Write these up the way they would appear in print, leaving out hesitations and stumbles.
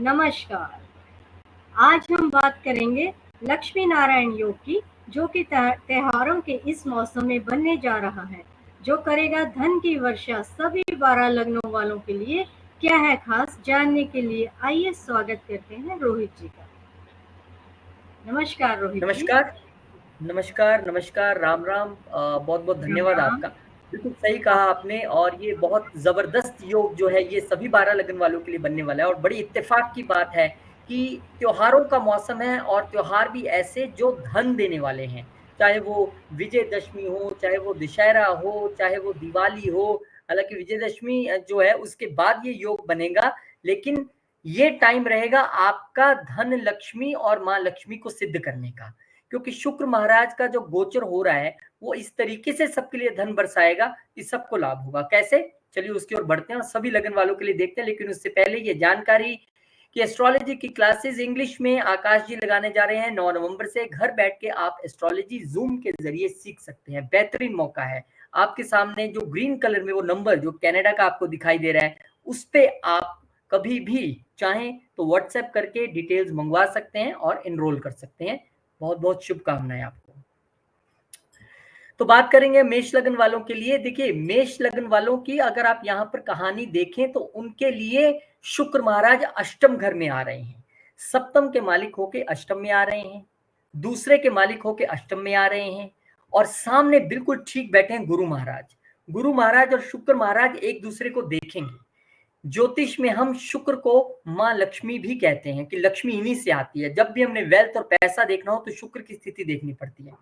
नमस्कार। आज हम बात करेंगे लक्ष्मी नारायण योग की, जो कि त्योहारों के इस मौसम में बनने जा रहा है, जो करेगा धन की वर्षा सभी 12 लग्नों वालों के लिए। क्या है खास, जानने के लिए आइए स्वागत करते हैं रोहित जी का। नमस्कार रोहित जी। नमस्कार, नमस्कार, नमस्कार, राम राम। बहुत-बहुत राम धन्यवाद राम। आपका। बिल्कुल सही कहा आपने और ये बहुत ज़बरदस्त योग जो है ये सभी 12 लगन वालों के लिए बनने वाला है और बड़ी इत्तेफ़ाक की बात है कि त्योहारों का मौसम है और त्योहार भी ऐसे जो धन देने वाले हैं। चाहे वो विजयदशमी हो, चाहे वो दशहरा हो, चाहे वो दिवाली हो। हालाँकि विजयदशमी जो है उसके बाद ये योग बनेगा, लेकिन ये टाइम रहेगा आपका धन लक्ष्मी और माँ लक्ष्मी को सिद्ध करने का। क्योंकि शुक्र महाराज का जो गोचर हो रहा है वो इस तरीके से सबके लिए धन बरसाएगा कि सबको लाभ होगा। कैसे? चलिए उसकी ओर बढ़ते हैं और सभी लगन वालों के लिए देखते हैं, लेकिन उससे पहले ये जानकारी कि एस्ट्रोलॉजी की क्लासेस इंग्लिश में आकाश जी लगाने जा रहे हैं 9 नवंबर से। घर बैठ के आप एस्ट्रोलॉजी जूम के जरिए सीख सकते हैं। बेहतरीन मौका है। आपके सामने जो ग्रीन कलर में वो नंबर जो कनाडा का आपको दिखाई दे रहा है, उस पे आप कभी भी चाहें तो व्हाट्सएप करके डिटेल्स मंगवा सकते हैं और एनरोल कर सकते हैं। बहुत बहुत शुभकामनाएं आपको। तो बात करेंगे मेष लगन वालों के लिए। देखिए मेष लगन वालों की अगर आप यहाँ पर कहानी देखें तो उनके लिए शुक्र महाराज अष्टम घर में आ रहे हैं। सप्तम के मालिक होके अष्टम में आ रहे हैं, दूसरे के मालिक होके अष्टम में आ रहे हैं और सामने बिल्कुल ठीक बैठे हैं गुरु महाराज। गुरु महाराज और शुक्र महाराज एक दूसरे को देखेंगे। ज्योतिष में हम शुक्र को माँ लक्ष्मी भी कहते हैं कि लक्ष्मी इन्हीं से आती है। जब भी हमने वेल्थ और पैसा देखना हो तो शुक्र की स्थिति देखनी पड़ती है।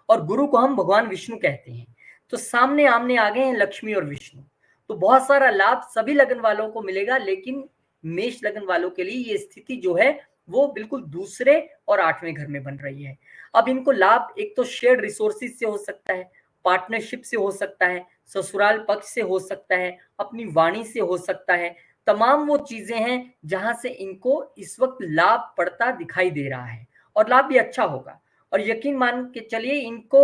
और गुरु को हम भगवान विष्णु कहते हैं। तो सामने आमने आ गए हैं लक्ष्मी और विष्णु। तो बहुत सारा लाभ सभी लगन वालों को मिलेगा, लेकिन मेष लगन वालों के लिए ये स्थिति जो है वो बिल्कुल दूसरे और 8वें घर में बन रही है। अब इनको लाभ एक तो शेयर्ड रिसोर्सेज से हो सकता है, पार्टनरशिप से हो सकता है, ससुराल पक्ष से हो सकता है, अपनी वाणी से हो सकता है। तमाम वो चीजें हैं जहां से इनको इस वक्त लाभ पड़ता दिखाई दे रहा है और लाभ भी अच्छा होगा। और यकीन मान के चलिए इनको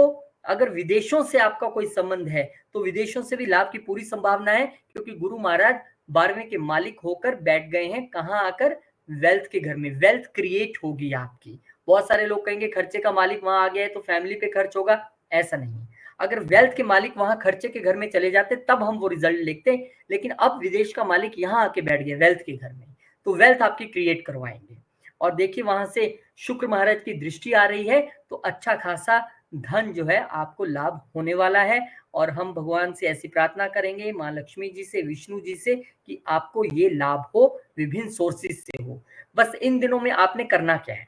अगर विदेशों से आपका कोई संबंध है तो विदेशों से भी लाभ की पूरी संभावना है, क्योंकि गुरु महाराज 12वें के मालिक होकर बैठ गए हैं। कहाँ आकर? वेल्थ के घर में। वेल्थ क्रिएट होगी आपकी। बहुत सारे लोग कहेंगे खर्चे का मालिक वहां आ गया है तो फैमिली पे खर्च होगा। ऐसा नहीं है। अगर वेल्थ के मालिक वहां खर्चे के घर में चले जाते तब हम वो रिजल्ट लिखते, लेकिन अब विदेश का मालिक यहाँ आके बैठ गया वेल्थ के घर में, तो वेल्थ आपकी क्रिएट करवाएंगे। और देखिए वहां से शुक्र महाराज की दृष्टि आ रही है तो अच्छा खासा धन जो है आपको लाभ होने वाला है। और हम भगवान से ऐसी प्रार्थना करेंगे, माँ लक्ष्मी जी से, विष्णु जी से, कि आपको ये लाभ हो, विभिन्न सोर्सेज से हो। बस इन दिनों में आपने करना क्या है,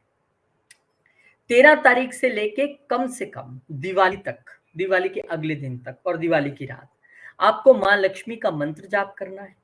13 तारीख से लेके कम से कम दिवाली तक, दिवाली के अगले दिन तक और दिवाली की रात आपको माँ लक्ष्मी का मंत्र जाप करना है।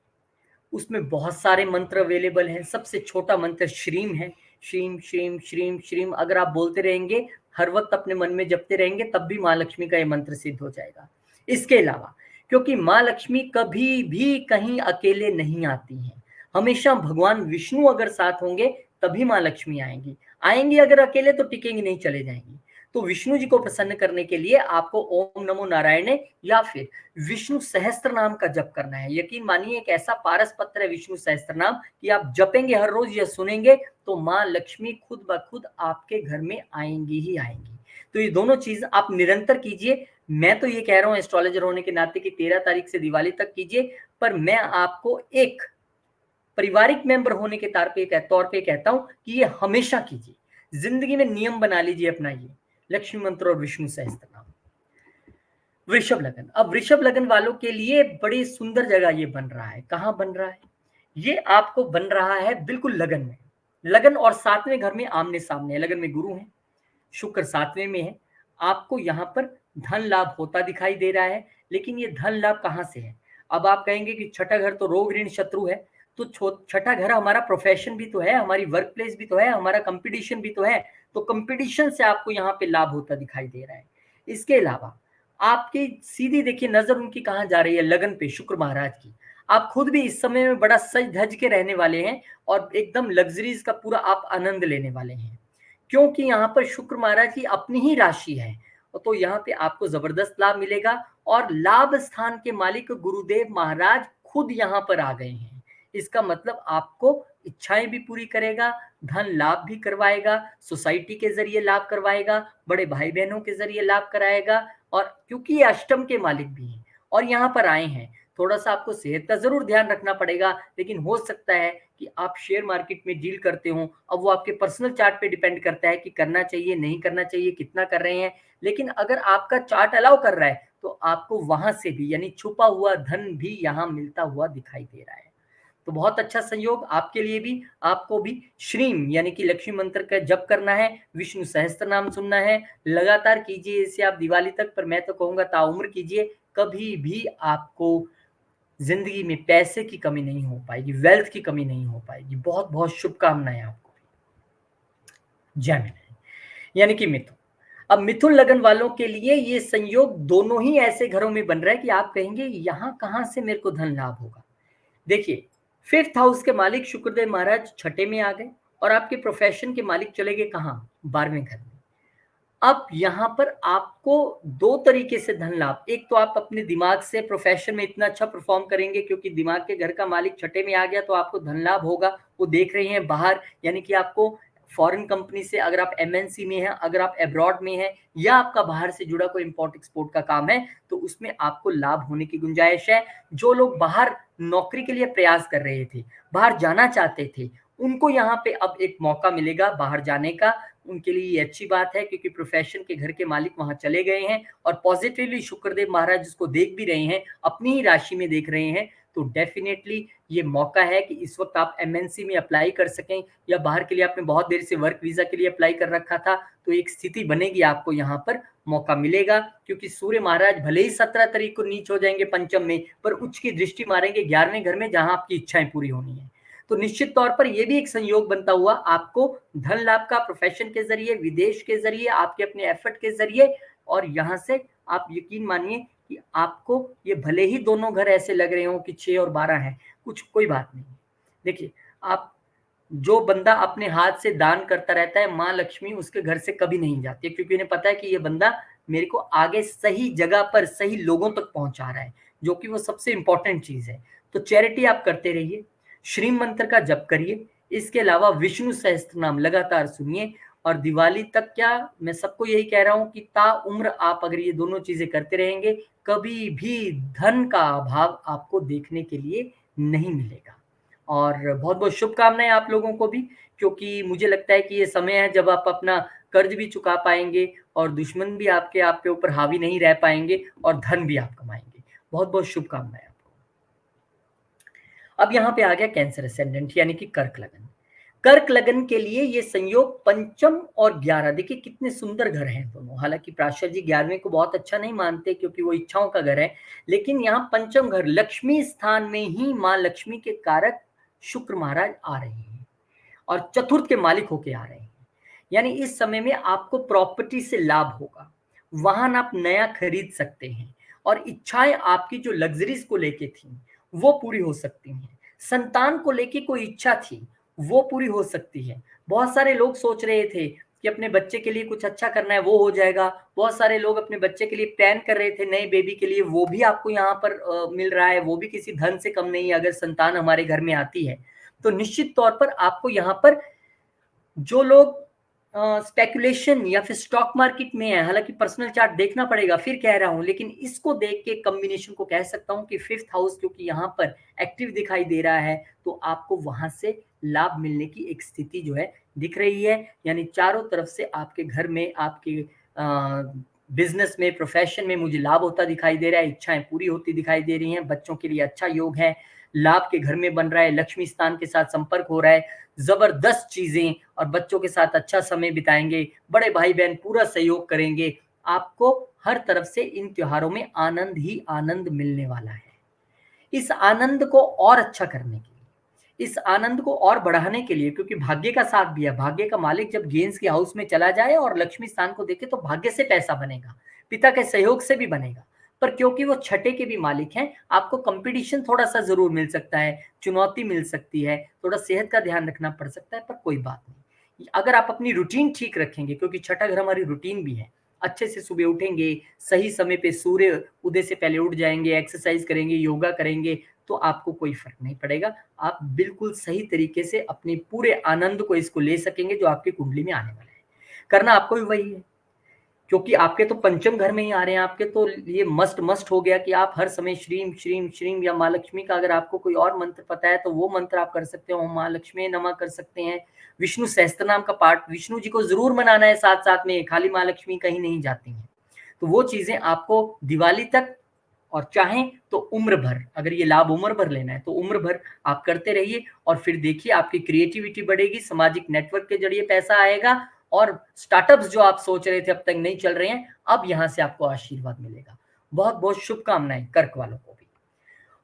उसमें बहुत सारे मंत्र अवेलेबल हैं। सबसे छोटा मंत्र श्रीम है। श्रीम श्रीम श्रीम श्रीम अगर आप बोलते रहेंगे, हर वक्त अपने मन में जपते रहेंगे, तब भी माँ लक्ष्मी का ये मंत्र सिद्ध हो जाएगा। इसके अलावा क्योंकि माँ लक्ष्मी कभी भी कहीं अकेले नहीं आती हैं, हमेशा भगवान विष्णु अगर साथ होंगे तभी माँ लक्ष्मी आएंगी। आएंगी अगर अकेले तो टिकेंगी नहीं, चले जाएंगी। तो विष्णु जी को प्रसन्न करने के लिए आपको ओम नमो नारायण या फिर विष्णु सहस्त्र नाम का जप करना है। यकीन मानिए एक ऐसा पारस पत्र है विष्णु सहस्त्र नाम कि आप जपेंगे हर रोज या सुनेंगे तो माँ लक्ष्मी खुद ब खुद आपके घर में आएंगी ही आएंगी। तो ये दोनों चीज आप निरंतर कीजिए। मैं तो ये कह रहा हूँ एस्ट्रोलॉजर होने के नाते कि 13 तारीख से दिवाली तक कीजिए, पर मैं आपको एक पारिवारिक मेंबर होने के तौर पे कहता हूं कि ये हमेशा कीजिए। जिंदगी में नियम बना लीजिए अपना, ये लक्ष्मी मंत्र और विष्णु सहस्त्र नाम। वृषभ लगन। अब वृषभ लगन वालों के लिए बड़ी सुंदर जगह ये बन रहा है। कहाँ बन रहा है? ये आपको बन रहा है बिल्कुल लगन में। लगन और 7वें घर में आमने सामने है। लगन में गुरु है, शुक्र 7वें में है। आपको यहाँ पर धन लाभ होता दिखाई दे रहा है, लेकिन ये धन लाभ कहाँ से है? अब आप कहेंगे कि छठा घर तो रोग ऋण शत्रु है, तो छठा घर हमारा प्रोफेशन भी तो है, हमारी वर्क प्लेस भी तो है, हमारा कंपटीशन भी तो है। तो कंपटीशन से आपको यहाँ पे लाभ होता दिखाई दे रहा है। इसके अलावा आपकी सीधी देखिए नजर उनकी कहाँ जा रही है? लगन पे, शुक्र महाराज की। आप खुद भी इस समय में बड़ा सज धज के रहने वाले हैं और एकदम लग्जरीज का पूरा आप आनंद लेने वाले हैं, क्योंकि यहाँ पर शुक्र महाराज की अपनी ही राशि है। तो यहाँ पे आपको जबरदस्त लाभ मिलेगा और लाभ स्थान के मालिक गुरुदेव महाराज खुद यहाँ पर आ गए हैं। इसका मतलब आपको इच्छाएं भी पूरी करेगा, धन लाभ भी करवाएगा, सोसाइटी के जरिए लाभ करवाएगा, बड़े भाई बहनों के जरिए लाभ कराएगा। और क्योंकि ये अष्टम के मालिक भी हैं और यहाँ पर आए हैं, थोड़ा सा आपको सेहत का जरूर ध्यान रखना पड़ेगा। लेकिन हो सकता है कि आप शेयर मार्केट में डील करते हो, अब वो आपके पर्सनल चार्ट पे डिपेंड करता है कि करना चाहिए नहीं करना चाहिए, कितना कर रहे हैं। लेकिन अगर आपका चार्ट अलाउ कर रहा है तो आपको वहां से भी यानी छुपा हुआ धन भी यहाँ मिलता हुआ दिखाई दे रहा है। तो बहुत अच्छा संयोग आपके लिए भी। आपको भी श्रीम यानी कि लक्ष्मी मंत्र का जप करना है, विष्णु सहस्त्र नाम सुनना है, लगातार कीजिए इसे आप दिवाली तक, पर मैं तो कहूंगा ताउम्र कीजिए। कभी भी आपको जिंदगी में पैसे की कमी नहीं हो पाएगी, वेल्थ की कमी नहीं हो पाएगी। बहुत बहुत शुभकामनाएं आपको। जय मिलन। यानी कि मिथुन, अब मिथुन लगन वालों के लिए ये संयोग दोनों ही ऐसे घरों में बन रहा है कि आप कहेंगे यहाँ कहां से मेरे को धन लाभ होगा। देखिए, 5th हाउस के मालिक शुक्रदेव महाराज छठे में आ गए और आपके प्रोफेशन के मालिक चले गए कहां, 12वें घर में। अब यहाँ पर आपको दो तरीके से धन लाभ, एक तो आप अपने दिमाग से प्रोफेशन में इतना अच्छा परफॉर्म करेंगे क्योंकि दिमाग के घर का मालिक छठे में आ गया, तो आपको धन लाभ होगा। वो देख रहे हैं बाहर, यानी कि आपको फॉरेन कंपनी से, अगर आप एमएनसी में हैं, अगर आप अब्रॉड में हैं, या आपका बाहर से जुड़ा कोई इंपोर्ट एक्सपोर्ट का काम है, तो उसमें आपको लाभ होने की गुंजाइश है। जो लोग बाहर नौकरी के लिए प्रयास कर रहे थे, बाहर जाना चाहते थे, उनको यहाँ पे अब एक मौका मिलेगा बाहर जाने का। उनके लिए ये अच्छी बात है क्योंकि प्रोफेशन के घर के मालिक वहां चले गए हैं और पॉजिटिवली शुक्रदेव महाराज जिसको देख भी रहे हैं, अपनी ही राशि में देख रहे हैं। तो डेफिनेटली ये मौका है कि इस वक्त आप एमएनसी में अप्लाई कर सकें, या बाहर के लिए आपने बहुत देर से वर्क वीजा के लिए अप्लाई कर रखा था, तो एक स्थिति बनेगी, आपको यहाँ पर मौका मिलेगा। क्योंकि सूर्य महाराज भले ही 17 तारीख को नीच हो जाएंगे पंचम में, पर उच्च की दृष्टि मारेंगे 11वें घर में जहां आपकी इच्छाएं पूरी होनी है। तो निश्चित तौर पर यह भी एक संयोग बनता हुआ आपको धन लाभ का, प्रोफेशन के जरिए, विदेश के जरिए, आपके अपने एफर्ट के जरिए। और यहां से आप यकीन मानिए कि आपको ये भले ही दोनों घर ऐसे लग रहे हो कि 6 और 12 हैं, कुछ कोई बात नहीं। देखिए, आप जो बंदा अपने हाथ से दान करता रहता है, माँ लक्ष्मी उसके घर से कभी नहीं जाती है, क्योंकि उन्हें पता है कि ये बंदा मेरे को आगे सही जगह पर सही लोगों तक पहुंचा रहा है, जो कि वो सबसे इंपॉर्टेंट चीज है। तो चैरिटी आप करते रहिए, श्रीम मंत्र का जप करिए, इसके अलावा विष्णु सहस्त्र नाम लगातार सुनिए। और दिवाली तक क्या, मैं सबको यही कह रहा हूं कि ता उम्र आप अगर ये दोनों चीजें करते रहेंगे, कभी भी धन का अभाव आपको देखने के लिए नहीं मिलेगा। और बहुत बहुत शुभकामनाएं आप लोगों को भी, क्योंकि मुझे लगता है कि ये समय है जब आप अपना कर्ज भी चुका पाएंगे और दुश्मन भी आपके ऊपर हावी नहीं रह पाएंगे और धन भी आप कमाएंगे। बहुत बहुत शुभकामनाएं आपको। अब यहाँ पे आ गया कैंसर असेंडेंट यानी कि कर्क लगन। कर्क लगन के लिए ये संयोग पंचम और 11, देखिए कितने सुंदर घर हैं दोनों। हालांकि प्राशर जी 11वें को बहुत अच्छा नहीं मानते क्योंकि वो इच्छाओं का घर है, लेकिन यहाँ पंचम घर लक्ष्मी स्थान में ही माँ लक्ष्मी के कारक शुक्र महाराज आ रहे हैं और चतुर्थ के मालिक होके आ रहे हैं। यानी इस समय में आपको प्रॉपर्टी से लाभ होगा, वाहन आप नया खरीद सकते हैं और इच्छाएं आपकी जो लग्जरीज को लेके थी वो पूरी हो सकती हैं। संतान को लेके कोई इच्छा थी वो पूरी हो सकती है। बहुत सारे लोग सोच रहे थे कि अपने बच्चे के लिए कुछ अच्छा करना है, वो हो जाएगा। बहुत सारे लोग अपने बच्चे के लिए प्लान कर रहे थे नए बेबी के लिए, वो भी आपको यहाँ पर मिल रहा है। वो भी किसी धन से कम नहीं है अगर संतान हमारे घर में आती है। तो निश्चित तौर पर आपको यहाँ पर जो लोग स्पेकुलेशन या फिर स्टॉक मार्केट में है, हालांकि पर्सनल चार्ट देखना पड़ेगा, फिर कह रहा हूं, लेकिन इसको देख के कॉम्बिनेशन को कह सकता हूं कि 5th हाउस क्योंकि यहाँ पर एक्टिव दिखाई दे रहा है, तो आपको वहां से लाभ मिलने की एक स्थिति जो है दिख रही है। यानी चारों तरफ से आपके घर में, आपके बिजनेस में, प्रोफेशन में मुझे लाभ होता दिखाई दे रहा है, इच्छाएं पूरी होती दिखाई दे रही हैं। बच्चों के लिए अच्छा योग है, लाभ के घर में बन रहा है, लक्ष्मी स्थान के साथ संपर्क हो रहा है, जबरदस्त चीजें, और बच्चों के साथ अच्छा समय बिताएंगे, बड़े भाई बहन पूरा सहयोग करेंगे। आपको हर तरफ से इन त्योहारों में आनंद ही आनंद मिलने वाला है। इस आनंद को और अच्छा करने के लिए, इस आनंद को और बढ़ाने के लिए, क्योंकि भाग्य का साथ भी है, भाग्य का मालिक जब गेंस के हाउस में चला जाए और लक्ष्मी स्थान को देखे तो भाग्य से पैसा बनेगा, पिता के सहयोग से भी बनेगा। पर क्योंकि वो छठे के भी मालिक हैं, आपको कंपटीशन थोड़ा सा जरूर मिल सकता है, चुनौती मिल सकती है, थोड़ा सेहत का ध्यान रखना पड़ सकता है, पर कोई बात नहीं। अगर आप अपनी रूटीन ठीक रखेंगे, क्योंकि छठा घर हमारी रूटीन भी है, अच्छे से सुबह उठेंगे, सही समय पे सूर्य उदय से पहले उठ जाएंगे, एक्सरसाइज करेंगे, योगा करेंगे, तो आपको कोई फर्क नहीं पड़ेगा। आप बिल्कुल सही तरीके से अपने पूरे आनंद को इसको ले सकेंगे जो आपकी कुंडली में आने वाला है। करना आपको भी वही है, क्योंकि आपके तो पंचम घर में ही आ रहे हैं, आपके तो ये मस्ट हो गया कि आप हर समय श्रीम श्रीम श्रीम या माँ लक्ष्मी का, अगर आपको कोई और मंत्र पता है तो वो मंत्र आप कर सकते हो, माँ लक्ष्मी नमः कर सकते हैं, विष्णु सहस्त्र नाम का पाठ विष्णु जी को जरूर मनाना है साथ साथ में, खाली माँ लक्ष्मी कहीं नहीं जाती हैं। तो वो चीजें आपको दिवाली तक और चाहें तो उम्र भर, अगर ये लाभ उम्र भर लेना है तो उम्र भर आप करते रहिए, और फिर देखिए आपकी क्रिएटिविटी बढ़ेगी, सामाजिक नेटवर्क के जरिए पैसा आएगा, और स्टार्टअप्स जो आप सोच रहे थे अब तक नहीं चल रहे हैं, अब यहां से आपको आशीर्वाद मिलेगा। बहुत बहुत शुभकामनाएं कर्क वालों को भी,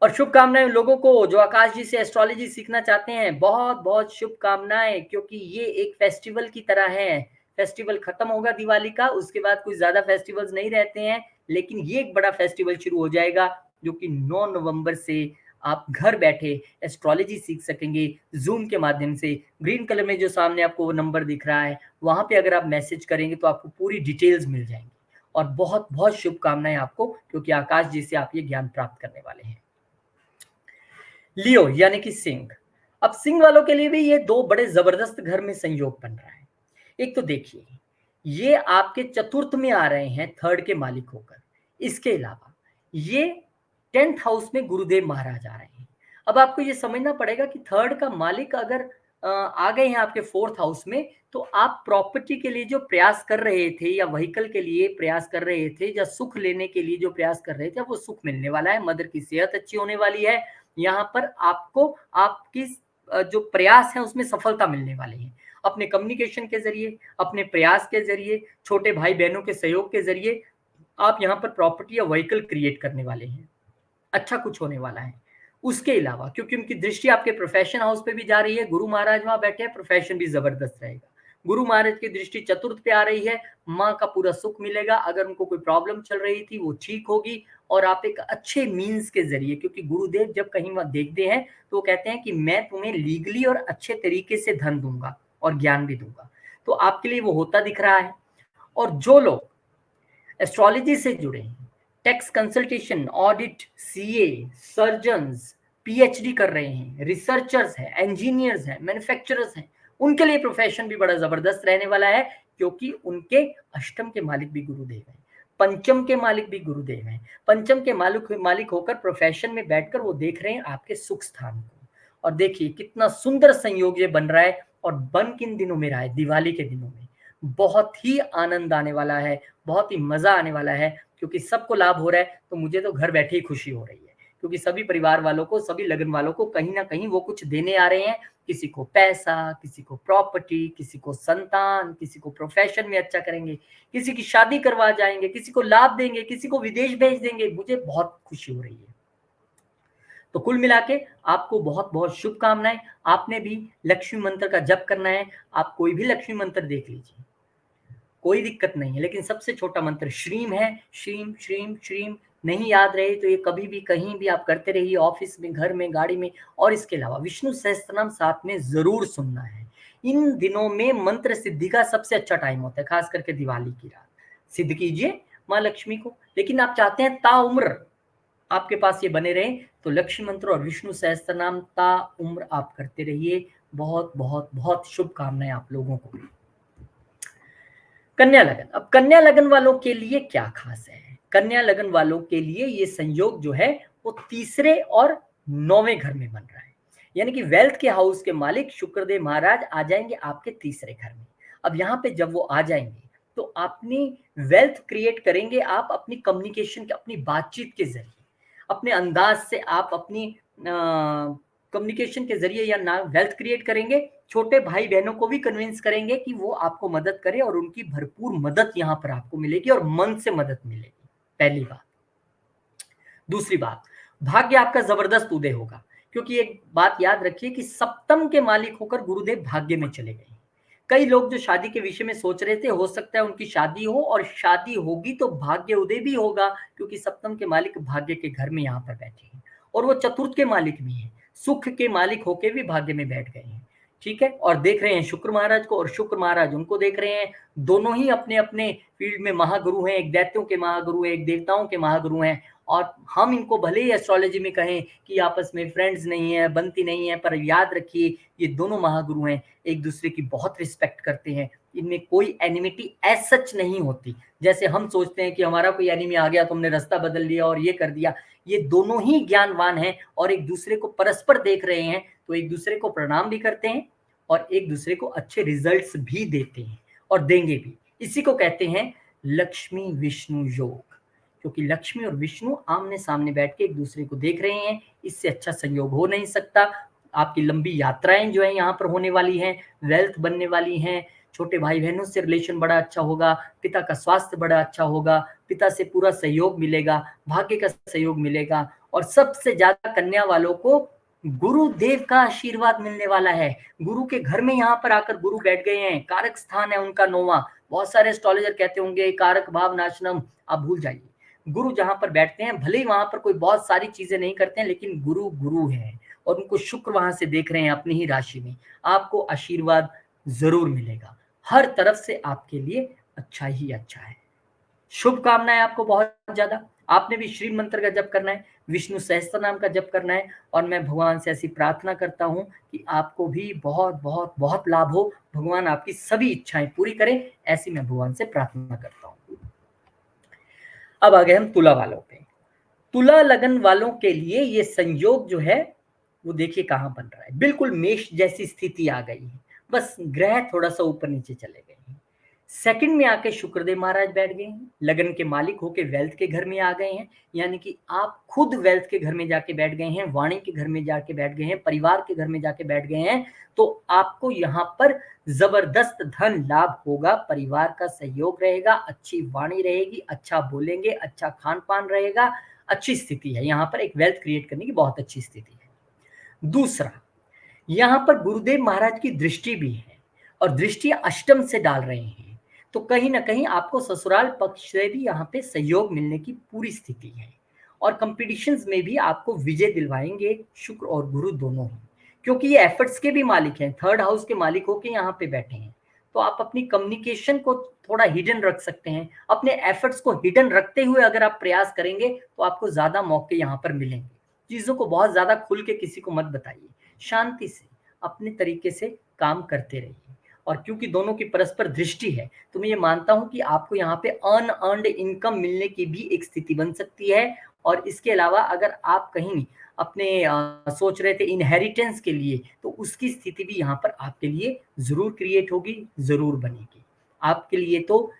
और शुभकामनाएं लोगों को जो आकाश जी से एस्ट्रोलॉजी सीखना चाहते हैं, बहुत बहुत शुभकामनाएं, क्योंकि ये एक फेस्टिवल की तरह है। फेस्टिवल खत्म होगा दिवाली का, उसके बाद कुछ ज्यादा फेस्टिवल्स नहीं रहते हैं, लेकिन ये एक बड़ा फेस्टिवल शुरू हो जाएगा जो कि 9 नवंबर से आप घर बैठे एस्ट्रोलॉजी सीख सकेंगे जूम के माध्यम से। ग्रीन कलर में जो सामने आपको वो नंबर दिख रहा है, वहां पे अगर आप मैसेज करेंगे तो आपको पूरी डिटेल्स मिल जाएंगी। और बहुत बहुत शुभकामनाएं आपको, क्योंकि आकाश जी से आप ये ज्ञान प्राप्त करने वाले हैं। लियो यानी कि सिंह, अब सिंह वालों के लिए भी ये दो बड़े जबरदस्त घर में संयोग बन रहा है। एक तो देखिए, ये आपके चतुर्थ में आ रहे हैं थर्ड के मालिक होकर, इसके अलावा ये 10th हाउस में गुरुदेव महाराज आ रहे हैं। अब आपको ये समझना पड़ेगा कि थर्ड का मालिक अगर आ गए हैं आपके 4th हाउस में, तो आप प्रॉपर्टी के लिए जो प्रयास कर रहे थे, या व्हीकल के लिए प्रयास कर रहे थे, या सुख लेने के लिए जो प्रयास कर रहे थे, वो सुख मिलने वाला है। मदर की सेहत अच्छी होने वाली है, यहाँ पर आपको आपकी जो प्रयास है उसमें सफलता मिलने वाली है। अपने कम्युनिकेशन के जरिए, अपने प्रयास के जरिए, छोटे भाई बहनों के सहयोग के जरिए आप यहाँ पर प्रॉपर्टी या व्हीकल क्रिएट करने वाले हैं, अच्छा कुछ होने वाला है। उसके अलावा क्योंकि उनकी दृष्टि आपके प्रोफेशन हाउस पे भी जा रही है, गुरु महाराज वहां बैठे हैं, प्रोफेशन भी जबरदस्त रहेगा। गुरु महाराज की दृष्टि चतुर्थ पे आ रही है, माँ का पूरा सुख मिलेगा, अगर उनको कोई प्रॉब्लम चल रही थी वो ठीक होगी, और आप एक अच्छे मीन्स के जरिए, क्योंकि गुरुदेव जब कहीं वहां देखते हैं तो वो कहते हैं कि मैं तुम्हें लीगली और अच्छे तरीके से धन दूंगा और ज्ञान भी दूंगा, तो आपके लिए वो होता दिख रहा है। और जो लोग एस्ट्रोलॉजी से जुड़े हैं, tax consultation, audit, CA, surgeons, PhD कर रहे हैं, रिसर्चर्स हैं, इंजीनियर्स हैं, मैन्युफैक्चरर्स हैं, उनके लिए प्रोफेशन भी बड़ा जबरदस्त रहने वाला है, क्योंकि उनके अष्टम के मालिक भी गुरुदेव हैं, पंचम के मालिक भी गुरुदेव हैं। पंचम के मालिक होकर प्रोफेशन में बैठकर वो देख रहे हैं आपके सुख स्थान को। और देखिए कितना सुंदर संयोग ये बन रहा है, और बन किन दिनों में रहा है? दिवाली के दिनों में। बहुत ही आनंद आने वाला है, बहुत ही मजा आने वाला है, क्योंकि सबको लाभ हो रहा है, तो मुझे तो घर बैठे ही खुशी हो रही है, क्योंकि सभी परिवार वालों को, सभी लगन वालों को कहीं ना कहीं वो कुछ देने आ रहे हैं। किसी को पैसा, किसी को प्रॉपर्टी, किसी को संतान, किसी को प्रोफेशन में अच्छा करेंगे, किसी की शादी करवा जाएंगे, किसी को लाभ देंगे, किसी को विदेश भेज देंगे। मुझे बहुत खुशी हो रही है। तो कुल मिला के आपको बहुत बहुत शुभकामनाएं। आपने भी लक्ष्मी मंत्र का जप करना है, आप कोई भी लक्ष्मी मंत्र देख लीजिए, कोई दिक्कत नहीं है, लेकिन सबसे छोटा मंत्र श्रीम है। श्रीम श्रीम श्रीम नहीं याद रहे तो ये कभी भी कहीं भी आप करते रहिए, ऑफिस में, घर में, गाड़ी में। और इसके अलावा विष्णु सहस्त्रनाम साथ में जरूर सुनना है। इन दिनों में मंत्र सिद्धि का सबसे अच्छा टाइम होता है, खास करके दिवाली की रात। सिद्ध कीजिए माँ लक्ष्मी को, लेकिन आप चाहते हैं ताउम्र आपके पास ये बने रहे, तो लक्ष्मी मंत्र और विष्णु सहस्त्रनाम ता उम्र आप करते रहिए। बहुत बहुत बहुत शुभकामनाएं आप लोगों को। कन्या लगन, अब कन्या लगन वालों के लिए क्या खास है? कन्या लगन वालों के लिए ये संयोग जो है वो तीसरे और 9वें घर में बन रहा है, यानी कि वेल्थ के हाउस के मालिक शुक्रदेव महाराज आ जाएंगे आपके तीसरे घर में। अब यहाँ पे जब वो आ जाएंगे तो अपनी वेल्थ क्रिएट करेंगे आप अपनी कम्युनिकेशन के, अपनी बातचीत के जरिए, अपने अंदाज से आप अपनी कम्युनिकेशन के जरिए या ना वेल्थ क्रिएट करेंगे। छोटे भाई बहनों को भी कन्विंस करेंगे कि वो आपको मदद करें, और उनकी भरपूर मदद यहाँ पर आपको मिलेगी, और मन से मदद मिलेगी, पहली बात। दूसरी बात, भाग्य आपका जबरदस्त उदय होगा, क्योंकि एक बात याद रखिए कि सप्तम के मालिक होकर गुरुदेव भाग्य में चले गए। कई लोग जो शादी के विषय में सोच रहे थे, हो सकता है उनकी शादी हो, और शादी होगी तो भाग्य उदय भी होगा, क्योंकि सप्तम के मालिक भाग्य के घर में यहाँ पर बैठे हैं, और वो चतुर्थ के मालिक भी हैं, सुख के मालिक होके भी भाग्य में बैठ गए हैं। ठीक है, और देख रहे हैं शुक्र महाराज को, और शुक्र महाराज उनको देख रहे हैं। दोनों ही अपने अपने फील्ड में महागुरु हैं, एक दैत्यों के महागुरु हैं, एक देवताओं के महागुरु हैं, और हम इनको भले ही एस्ट्रोलॉजी में कहें कि आपस में फ्रेंड्स नहीं है, बनती नहीं है, पर याद रखिए ये दोनों महागुरु हैं, एक दूसरे की बहुत रिस्पेक्ट करते हैं, इनमें कोई एनिमिटी एज सच नहीं होती। जैसे हम सोचते हैं कि हमारा कोई एनिमी आ गया तो हमने रास्ता बदल लिया और ये कर दिया, ये दोनों ही ज्ञानवान हैं और एक दूसरे को परस्पर देख रहे हैं, तो एक दूसरे को प्रणाम भी करते हैं और एक दूसरे को अच्छे रिजल्ट्स भी देते हैं और देंगे भी। इसी को कहते हैं लक्ष्मी विष्णु योग, क्योंकि लक्ष्मी और विष्णु आमने सामने बैठ के एक दूसरे को देख रहे हैं, इससे अच्छा संयोग हो नहीं सकता। आपकी लंबी यात्राएं जो है यहाँ पर होने वाली हैं, वेल्थ बनने वाली हैं, छोटे भाई बहनों से रिलेशन बड़ा अच्छा होगा, पिता का स्वास्थ्य बड़ा अच्छा होगा, पिता से पूरा सहयोग मिलेगा, भाग्य का सहयोग मिलेगा और सबसे ज्यादा कन्या वालों को गुरुदेव का आशीर्वाद मिलने वाला है। गुरु के घर में यहाँ पर आकर गुरु बैठ गए हैं, कारक स्थान है उनका 9वां। बहुत सारे एस्ट्रोलॉजर कहते होंगे कारक भाव नाशनम, आप भूल जाइए। गुरु जहां पर बैठते हैं भले ही वहां पर कोई बहुत सारी चीजें नहीं करते हैं, लेकिन गुरु गुरु है और उनको शुक्र वहां से देख रहे हैं अपनी ही राशि में, आपको आशीर्वाद जरूर मिलेगा। हर तरफ से आपके लिए अच्छा ही अच्छा है। शुभकामनाएं आपको बहुत ज्यादा। आपने भी श्री मंत्र का जप करना है, विष्णु सहस्त्र नाम का जप करना है और मैं भगवान से ऐसी प्रार्थना करता हूं कि आपको भी बहुत बहुत बहुत लाभ हो, भगवान आपकी सभी इच्छाएं पूरी करें, ऐसी मैं भगवान से प्रार्थना करता हूं। अब आ गए हम तुला वालों पे। तुला लगन वालों के लिए ये संयोग जो है वो देखिए कहां बन रहा है, बिल्कुल मेष जैसी स्थिति आ गई है, बस ग्रह थोड़ा सा ऊपर नीचे चले गए हैं। सेकंड में आके शुक्रदेव महाराज बैठ गए हैं, लगन के मालिक होके वेल्थ के घर में आ गए हैं, यानी कि आप खुद वेल्थ के घर में जाके बैठ गए हैं, वाणी के घर में जाके बैठ गए हैं, परिवार के घर में जाके बैठ गए हैं, तो आपको यहाँ पर जबरदस्त धन लाभ होगा, परिवार का सहयोग रहेगा, अच्छी वाणी रहेगी, अच्छा बोलेंगे, अच्छा खान पान रहेगा, अच्छी स्थिति है। यहाँ पर एक वेल्थ क्रिएट करने की बहुत अच्छी स्थिति है। दूसरा, यहाँ पर गुरुदेव महाराज की दृष्टि भी है और दृष्टि अष्टम से डाल रहे हैं, तो कहीं ना कहीं आपको ससुराल पक्ष से भी यहाँ पे सहयोग मिलने की पूरी स्थिति है और कंपटीशंस में भी आपको विजय दिलवाएंगे शुक्र और गुरु दोनों ही, क्योंकि ये एफर्ट्स के भी मालिक हैं, थर्ड हाउस के मालिक होके यहाँ पे बैठे हैं। तो आप अपनी कम्युनिकेशन को थोड़ा हिडन रख सकते हैं, अपने एफर्ट्स को हिडन रखते हुए अगर आप प्रयास करेंगे तो आपको ज्यादा मौके यहाँ पर मिलेंगे। चीजों को बहुत ज्यादा खुल के किसी को मत बताइए, शांति से अपने तरीके से काम करते रहिए। और क्योंकि दोनों की परस्पर दृष्टि है तो मैं ये मानता हूं कि आपको यहाँ पे अनअर्न्ड इनकम मिलने की भी एक स्थिति बन सकती है। और इसके अलावा अगर आप कहीं अपने सोच रहे थे इनहेरिटेंस के लिए, तो उसकी स्थिति भी यहाँ पर आपके लिए जरूर क्रिएट होगी, जरूर बनेगी आपके लिए। तो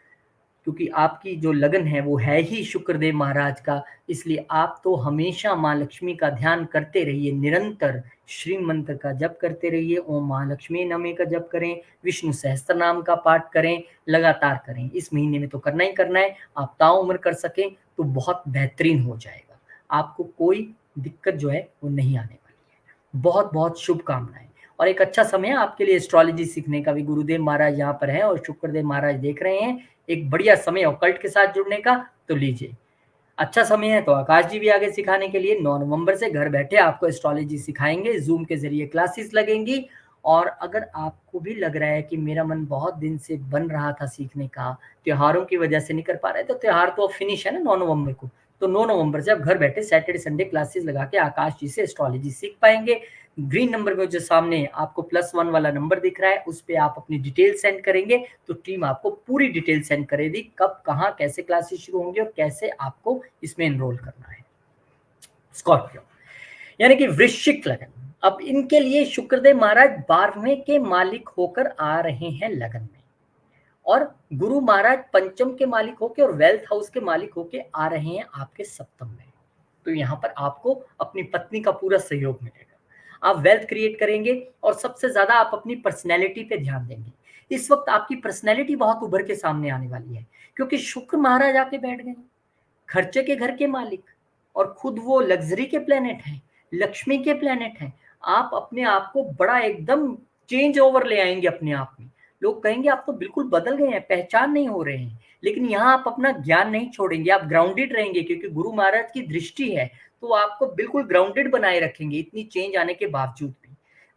क्योंकि आपकी जो लगन है वो है ही शुक्रदेव महाराज का, इसलिए आप तो हमेशा माँ लक्ष्मी का ध्यान करते रहिए, निरंतर श्री मंत्र का जप करते रहिए, ओम महालक्ष्मी नमे का जप करें, विष्णु सहस्त्र नाम का पाठ करें, लगातार करें। इस महीने में तो करना ही करना है, आप ताऊ उम्र कर सकें तो बहुत बेहतरीन हो जाएगा, आपको कोई दिक्कत जो है वो नहीं आने वाली है। बहुत बहुत शुभकामनाएं और एक अच्छा समय है आपके लिए एस्ट्रोलॉजी सीखने का भी। गुरुदेव महाराज यहाँ पर हैं और शुक्रदेव महाराज देख रहे हैं, एक बढ़िया समय ऑकल्ट के साथ जुड़ने का, तो लीजिए अच्छा समय है। तो आकाश जी भी आगे सिखाने के लिए 9 नवंबर से घर बैठे आपको एस्ट्रोलॉजी सिखाएंगे, जूम के जरिए क्लासेस लगेंगी। और अगर आपको भी लग रहा है कि मेरा मन बहुत दिन से बन रहा था सीखने का, त्योहारों की वजह से नहीं कर पा रहे, तो त्योहार तो अब फिनिश है ना 9 नवंबर को, तो 9 नवंबर से आप घर बैठे सैटरडे संडे क्लासेस लगा के आकाश जी से एस्ट्रोलॉजी सीख पाएंगे। ग्रीन नंबर में जो सामने आपको +1 वाला नंबर दिख रहा है उस पे आप अपनी डिटेल सेंड करेंगे तो टीम आपको पूरी डिटेल सेंड करेगी, कब कहाँ कैसे क्लासेस शुरू होंगे और कैसे आपको इसमें एनरोल करना है। स्कॉर्पियो यानी कि वृश्चिक लगन, अब इनके लिए शुक्रदेव महाराज 12वें के मालिक होकर आ रहे हैं लगन में, और गुरु महाराज पंचम के मालिक होके और वेल्थ हाउस के मालिक होके आ रहे हैं आपके सप्तम में। तो यहाँ पर आपको अपनी पत्नी का पूरा सहयोग मिलेगा, आप वेल्थ क्रिएट करेंगे और सबसे ज्यादा आप अपनी पर्सनैलिटी पे ध्यान देंगे। इस वक्त आपकी पर्सनैलिटी बहुत उभर के सामने आने वाली है, क्योंकि शुक्र महाराज आके बैठ गए, खर्चे के घर के मालिक, और खुद वो लग्जरी के प्लेनेट हैं, लक्ष्मी के प्लेनेट हैं। आप अपने आप को बड़ा एकदम चेंज ओवर ले आएंगे अपने आप में, लोग कहेंगे आप तो बिल्कुल बदल गए हैं, पहचान नहीं हो रहे हैं। लेकिन यहाँ आप अपना ज्ञान नहीं छोड़ेंगे, आप ग्राउंडेड रहेंगे, क्योंकि गुरु महाराज की दृष्टि है तो आपको बिल्कुल ग्राउंडेड बनाए रखेंगे इतनी चेंज आने के बावजूद भी।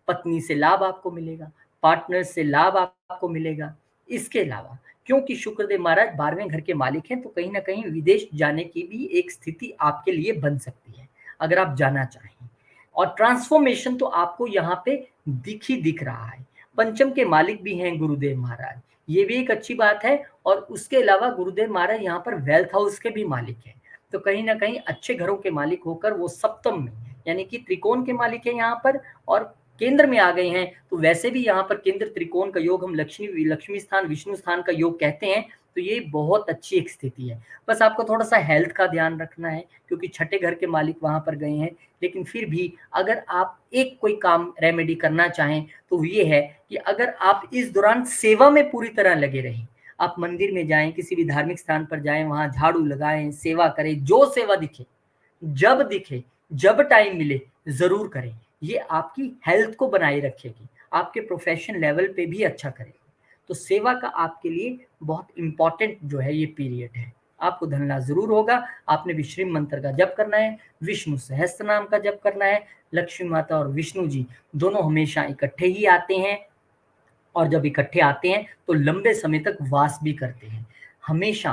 पत्नी से लाभ आपको मिलेगा, पार्टनर से लाभ आपको मिलेगा। इसके अलावा क्योंकि शुक्रदेव महाराज 12वें घर के मालिक हैं, तो कहीं ना कहीं विदेश जाने की भी एक स्थिति आपके लिए बन सकती है अगर आप जाना चाहें। और ट्रांसफॉर्मेशन तो आपको यहाँ पे दिख रहा है। पंचम के मालिक भी हैं गुरुदेव महाराज, ये भी एक अच्छी बात है। और उसके अलावा गुरुदेव महाराज यहाँ पर वेल्थ हाउस के भी मालिक हैं, तो कहीं ना कहीं अच्छे घरों के मालिक होकर वो सप्तम में यानी कि त्रिकोण के मालिक है यहाँ पर, और केंद्र में आ गए हैं। तो वैसे भी यहाँ पर केंद्र त्रिकोण का योग हम लक्ष्मी स्थान विष्णु स्थान का योग कहते हैं, तो ये बहुत अच्छी एक स्थिति है। बस आपको थोड़ा सा हेल्थ का ध्यान रखना है, क्योंकि छठे घर के मालिक वहां पर गए हैं। लेकिन फिर भी अगर आप एक कोई काम रेमेडी करना चाहें तो ये है कि अगर आप इस दौरान सेवा में पूरी तरह लगे रहें, आप मंदिर में जाएं, किसी भी धार्मिक स्थान पर जाएं, वहां झाड़ू लगाएं, सेवा करें, जो सेवा दिखे जब टाइम मिले जरूर करें। ये आपकी हेल्थ को बनाए रखेगी, आपके प्रोफेशन लेवल पे भी अच्छा करेगी। तो सेवा का आपके लिए बहुत इंपॉर्टेंट जो है ये पीरियड है। आपको धन लाभ जरूर होगा। आपने विश्रिम मंत्र का जप करना है, विष्णु सहस्त्र नाम का जप करना है। लक्ष्मी माता और विष्णु जी दोनों हमेशा इकट्ठे ही आते हैं, और जब इकट्ठे आते हैं तो लंबे समय तक वास भी करते हैं हमेशा।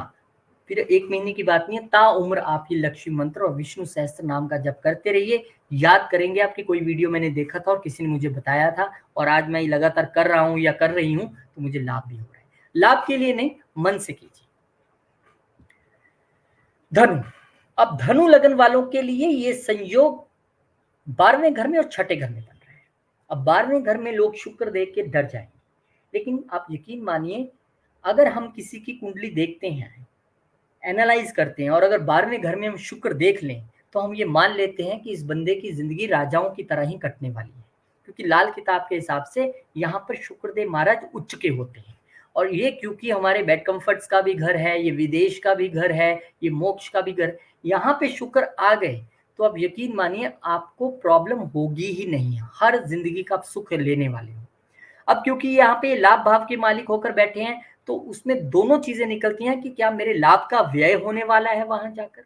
फिर 1 महीने की बात नहीं है, ताउम्र आप ये लक्ष्मी मंत्र और विष्णु सहस्त्र नाम का जप करते रहिए। याद करेंगे, आपकी कोई वीडियो मैंने देखा था और किसी ने मुझे बताया था, और आज मैं लगातार कर रहा हूं या कर रही हूं, तो मुझे लाभ भी हो रहा है। लाभ के लिए नहीं, मन से कीजिए। धनु, अब धनु लगन वालों के लिए ये संयोग 12वें घर में और छठे घर में बन रहा है। अब 12वें घर में लोग शुक्र देख के डर जाएंगे, लेकिन आप यकीन मानिए, अगर हम किसी की कुंडली देखते हैं, एनालाइज करते हैं, और अगर 12वें घर में हम शुक्र देख लें, तो हम ये मान लेते हैं कि इस बंदे की जिंदगी राजाओं की तरह ही कटने वाली है। क्योंकि लाल किताब के हिसाब से यहाँ पर शुक्रदेव महाराज उच्च के होते हैं, और ये क्योंकि हमारे बेड कंफर्ट्स का भी घर है, ये विदेश का भी घर है, ये मोक्ष का भी घर, यहाँ पे शुक्र आ गए तो अब यकीन मानिए आपको प्रॉब्लम होगी ही नहीं, हर जिंदगी का आप सुख लेने वाले हो। अब क्योंकि यहाँ पे लाभ भाव के मालिक होकर बैठे हैं, तो उसमें दोनों चीजें निकलती हैं कि क्या मेरे लाभ का व्यय होने वाला है वहां जाकर,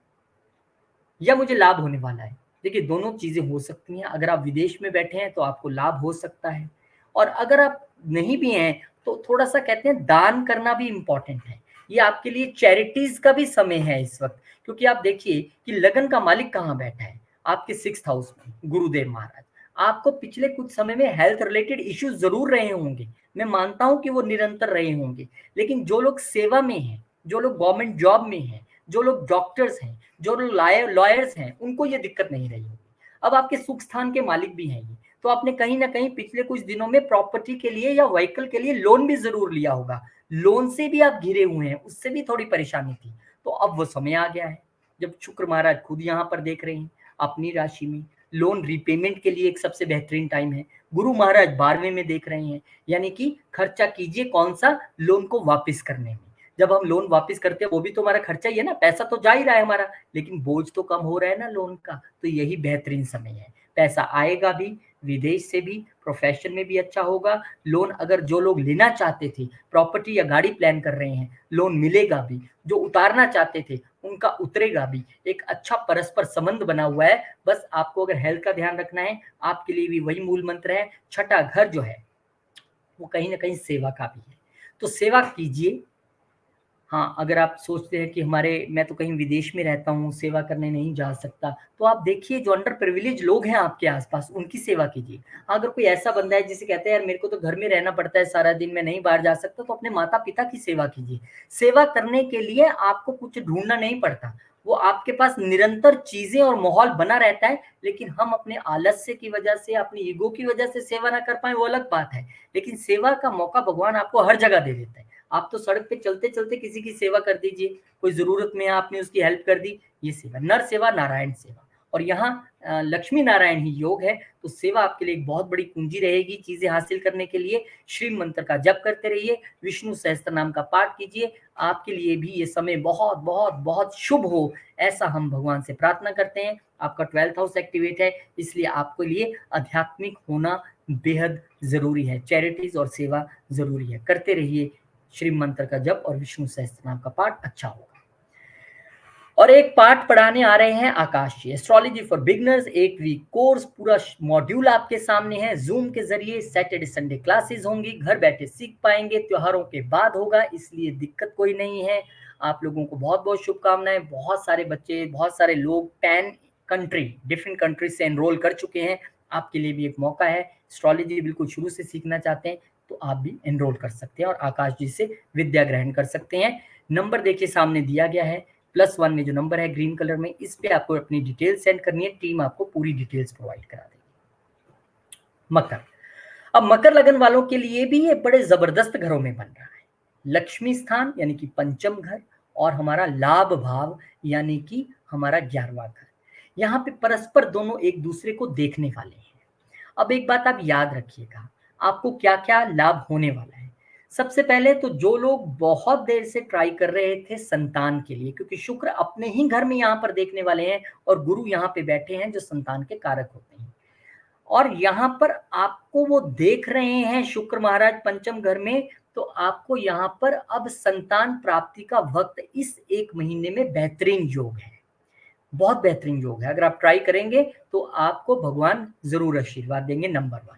या मुझे लाभ होने वाला है। देखिए, दोनों चीजें हो सकती हैं। अगर आप विदेश में बैठे हैं तो आपको लाभ हो सकता है, और अगर आप नहीं भी हैं तो थोड़ा सा कहते हैं दान करना भी इंपॉर्टेंट है। ये आपके लिए चैरिटीज का भी समय है इस वक्त, क्योंकि आप देखिए कि लगन का मालिक कहाँ बैठा है, आपके 6th हाउस में गुरुदेव महाराज। आपको पिछले कुछ समय में हेल्थ रिलेटेड इश्यूज जरूर रहे होंगे, मैं मानता हूं कि वो निरंतर रहे होंगे, लेकिन जो लोग सेवा में हैं, जो लोग गवर्नमेंट जॉब में हैं, जो लोग डॉक्टर्स हैं, जो लोग लॉयर्स हैं, उनको ये दिक्कत नहीं रही होगी। अब आपके सुख स्थान के मालिक भी हैं ये, तो आपने कहीं ना कहीं पिछले कुछ दिनों में प्रॉपर्टी के लिए या व्हीकल के लिए लोन भी जरूर लिया होगा, लोन से भी आप घिरे हुए हैं, उससे भी थोड़ी परेशानी थी। तो अब वो समय आ गया है जब शुक्र महाराज खुद यहाँ पर देख रहे हैं अपनी राशि में, लोन रीपेमेंट के लिए एक सबसे बेहतरीन टाइम है। गुरु महाराज 12वें में देख रहे हैं, यानी कि खर्चा कीजिए कौन सा, लोन को वापस करने में। जब हम लोन वापस करते हैं वो भी तो हमारा खर्चा ही है ना, पैसा तो जा ही रहा है हमारा, लेकिन बोझ तो कम हो रहा है ना लोन का। तो यही बेहतरीन समय है, पैसा आएगा भी, विदेश से भी, प्रोफेशन में भी अच्छा होगा। लोन अगर जो लोग लेना चाहते थे, प्रॉपर्टी या गाड़ी प्लान कर रहे हैं, लोन मिलेगा भी। जो उतारना चाहते थे उनका उतरेगा भी। एक अच्छा परस्पर संबंध बना हुआ है। बस आपको अगर हेल्थ का ध्यान रखना है, आपके लिए भी वही मूल मंत्र है। छठा घर जो है वो कहीं ना कहीं सेवा का भी है, तो सेवा कीजिए। हाँ, अगर आप सोचते हैं कि मैं तो कहीं विदेश में रहता हूँ, सेवा करने नहीं जा सकता, तो आप देखिए जो अंडर प्रिविलेज लोग हैं आपके आसपास, उनकी सेवा कीजिए। अगर कोई ऐसा बंदा है जिसे कहते हैं यार मेरे को तो घर में रहना पड़ता है सारा दिन, मैं नहीं बाहर जा सकता, तो अपने माता पिता की सेवा कीजिए। सेवा करने के लिए आपको कुछ ढूंढना नहीं पड़ता, वो आपके पास निरंतर चीजें और माहौल बना रहता है। लेकिन हम अपने आलस्य की वजह से, अपनी ईगो की वजह से सेवा ना कर पाए, वो अलग बात है। लेकिन सेवा का मौका भगवान आपको हर जगह दे देता है। आप तो सड़क पे चलते चलते किसी की सेवा कर दीजिए, कोई जरूरत में है आपने उसकी हेल्प कर दी, ये सेवा, नर सेवा नारायण सेवा। और यहाँ लक्ष्मी नारायण ही योग है, तो सेवा आपके लिए एक बहुत बड़ी कुंजी रहेगी चीजें हासिल करने के लिए। श्री मंत्र का जप करते रहिए, विष्णु सहस्त्र नाम का पाठ कीजिए। आपके लिए भी ये समय बहुत बहुत बहुत शुभ हो, ऐसा हम भगवान से प्रार्थना करते हैं। आपका 12th हाउस एक्टिवेट है, इसलिए आपके लिए आध्यात्मिक होना बेहद जरूरी है, चैरिटीज और सेवा जरूरी है। करते रहिए श्री मंत्र का जप और विष्णु सहस्त्र नाम का पाठ, अच्छा होगा। और एक पार्ट पढ़ाने आ रहे हैं Akash ji, astrology for beginners, 1 week course, पूरा मॉड्यूल आपके सामने है। जूम के जरिए सैटरडे संडे क्लासेस होंगी, घर बैठे सीख पाएंगे, त्योहारों के बाद होगा, इसलिए दिक्कत कोई नहीं है। आप लोगों को बहुत बहुत शुभकामनाएं। बहुत सारे बच्चे, बहुत सारे लोग 10 कंट्री, डिफरेंट कंट्री से एनरोल कर चुके हैं। आपके लिए भी एक मौका है, एस्ट्रोलॉजी बिल्कुल शुरू से सीखना चाहते हैं तो आप भी एनरोल कर सकते हैं और आकाश जी से विद्या ग्रहण कर सकते हैं। नंबर देखिए सामने दिया गया है, +1 में जो नंबर है ग्रीन कलर में, इस पे आपको अपनी डिटेल सेंड करनी है, टीम आपको पूरी डिटेल्स प्रोवाइड करा देगी। मकर, अब मकर लगन वालों के लिए भी ये बड़े जबरदस्त घरों में बन रहा है। लक्ष्मी स्थान यानी कि पंचम घर और हमारा लाभ भाव यानी कि हमारा 11वां घर, यहाँ पे परस्पर दोनों एक दूसरे को देखने वाले हैं। अब एक बात आप याद रखिएगा, आपको क्या क्या लाभ होने वाला है। सबसे पहले तो जो लोग बहुत देर से ट्राई कर रहे थे संतान के लिए, क्योंकि शुक्र अपने ही घर में यहाँ पर देखने वाले हैं और गुरु यहाँ पे बैठे हैं जो संतान के कारक होते हैं, और यहाँ पर आपको वो देख रहे हैं शुक्र महाराज पंचम घर में, तो आपको यहाँ पर अब संतान प्राप्ति का वक्त इस 1 महीने में बेहतरीन योग है, बहुत बेहतरीन योग है। अगर आप ट्राई करेंगे तो आपको भगवान जरूर आशीर्वाद देंगे। नंबर 1,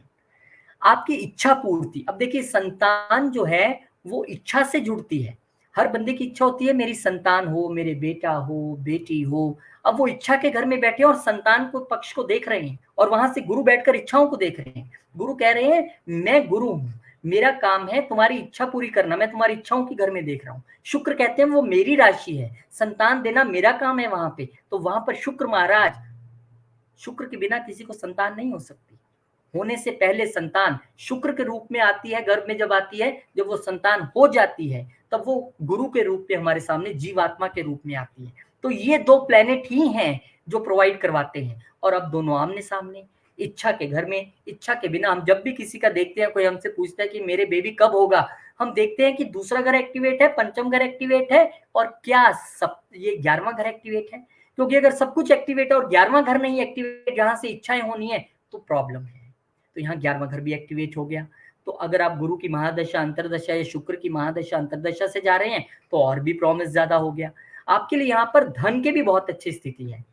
आपकी इच्छा पूर्ति। अब देखिए संतान जो है वो इच्छा से जुड़ती है, हर बंदे की इच्छा होती है मेरी संतान हो, मेरे बेटा हो, बेटी हो। अब वो इच्छा के घर में बैठे और संतान को पक्ष को देख रहे हैं और वहां से गुरु बैठकर इच्छाओं को देख रहे हैं। गुरु कह रहे हैं मैं गुरु हूं, मेरा काम है तुम्हारी इच्छा पूरी करना, मैं तुम्हारी इच्छाओं की घर में देख रहा हूँ। शुक्र कहते हैं वो मेरी राशि है, संतान देना मेरा काम है वहां पे, तो वहां पर शुक्र महाराज, शुक्र के बिना किसी को संतान नहीं हो सकती। होने से पहले संतान शुक्र के रूप में आती है, गर्भ में जब आती है, जब वो संतान हो जाती है तब वो गुरु के रूप में हमारे सामने जीवात्मा के रूप में आती है। तो ये 2 प्लेनेट ही हैं जो प्रोवाइड करवाते हैं, और अब दोनों आमने सामने इच्छा के घर में। इच्छा के बिना हम जब भी किसी का देखते हैं, कोई हमसे पूछता है कि मेरे बेबी कब होगा, हम देखते हैं कि दूसरा घर एक्टिवेट है, पंचम घर एक्टिवेट है, और क्या सब ये 11वां घर एक्टिवेट है। क्योंकि अगर सब कुछ एक्टिवेट है और 11वां घर नहीं एक्टिवेट जहां से इच्छाएं होनी है तो प्रॉब्लम है। तो यहाँ 11वां घर भी एक्टिवेट हो गया। तो अगर आप गुरु की महादशा अंतरदशा या शुक्र की महादशा अंतरदशा से जा रहे हैं तो और भी प्रॉमिस ज्यादा हो गया आपके लिए। यहाँ पर धन के भी बहुत अच्छी स्थिति है।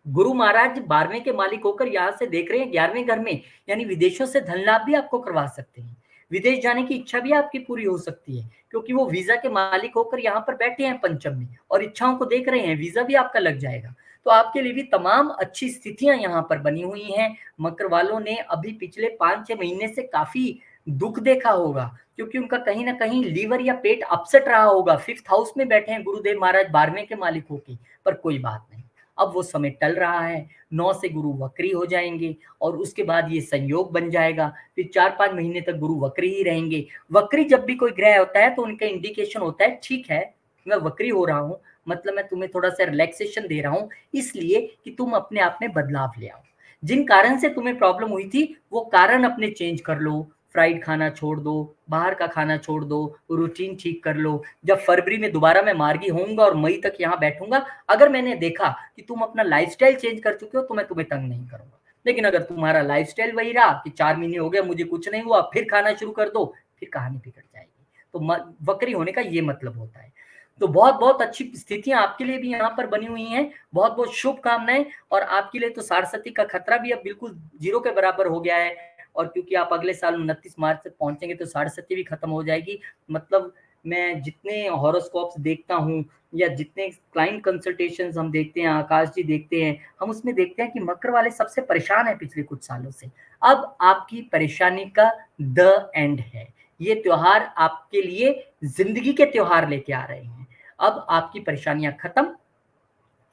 गुरु महाराज 12वें के मालिक होकर यहाँ से देख रहे हैं 11वें घर में, यानी विदेशों से धन लाभ भी आपको करवा सकते हैं। विदेश जाने की इच्छा भी आपकी पूरी हो सकती है, क्योंकि वो वीजा के मालिक होकर यहाँ पर बैठे हैं पंचम में और इच्छाओं को देख रहे हैं, वीजा भी आपका लग जाएगा। तो आपके लिए भी तमाम अच्छी स्थितियां यहाँ पर बनी हुई हैं। मकर वालों ने अभी पिछले 5-6 महीने से काफी दुख देखा होगा, क्योंकि उनका कहीं ना कहीं लीवर या पेट अपसेट रहा होगा। 5th हाउस में बैठे हैं गुरुदेव महाराज 12वें के मालिक होके, पर कोई बात नहीं, अब वो समय टल रहा है। 9 से गुरु वक्री हो जाएंगे और उसके बाद ये संयोग बन जाएगा, फिर 4-5 महीने तक गुरु वक्री ही रहेंगे। वक्री जब भी कोई ग्रह होता है तो उनका इंडिकेशन होता है ठीक है मैं वक्री हो रहा हूँ, मतलब मैं तुम्हें थोड़ा सा रिलैक्सेशन दे रहा हूँ, इसलिए कि तुम अपने आप में बदलाव ले आओ। जिन कारण से तुम्हें प्रॉब्लम हुई थी वो कारण अपने चेंज कर लो, फ्राइड खाना छोड़ दो, बाहर का खाना छोड़ दो, रूटीन ठीक कर लो। जब फरवरी में दोबारा मैं मार्गी होऊंगा और मई तक यहाँ बैठूंगा, अगर मैंने देखा कि तुम अपना लाइफस्टाइल चेंज कर चुके हो तो मैं तुम्हें तंग नहीं करूंगा। लेकिन अगर तुम्हारा लाइफस्टाइल वही रहा कि 4 महीने हो गए मुझे कुछ नहीं हुआ, फिर खाना शुरू कर दो, फिर कहानी बिगड़ जाएगी। तो वक्री होने का ये मतलब होता है। तो बहुत बहुत अच्छी स्थितियां आपके लिए भी यहाँ पर बनी हुई हैं, बहुत बहुत शुभकामनाएं। और आपके लिए तो सारस्वती का खतरा भी अब बिल्कुल 0 के बराबर हो गया है, और क्योंकि आप अगले साल 29 मार्च तक पहुंचेंगे तो सारस्वती भी खत्म हो जाएगी। मतलब मैं जितने हॉरोस्कोप्स देखता हूँ या जितने क्लाइंट कंसल्टेशंस हम देखते हैं, आकाश जी देखते हैं, हम उसमें देखते हैं कि मकर वाले सबसे परेशान है पिछले कुछ सालों से। अब आपकी परेशानी का द एंड है। ये त्योहार आपके लिए जिंदगी के त्योहार लेके आ रहे हैं। अब आपकी परेशानियां खत्म,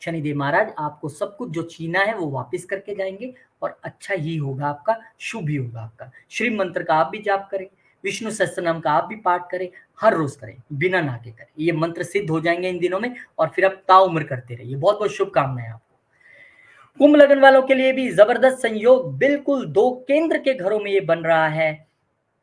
शनिदेव महाराज आपको सब कुछ जो छीना है वो वापस करके जाएंगे, और अच्छा ही होगा आपका, शुभ ही होगा आपका। श्री मंत्र का आप भी जाप करें, विष्णु सहस्त्रनाम का आप भी पाठ करें, हर रोज करें, बिना नाके करें, ये मंत्र सिद्ध हो जाएंगे इन दिनों में, और फिर आप ताउम्र करते रहिए। बहुत बहुत शुभकामनाएं आपको। कुंभ लगन वालों के लिए भी जबरदस्त संयोग, बिल्कुल 2 केंद्र के घरों में ये बन रहा है।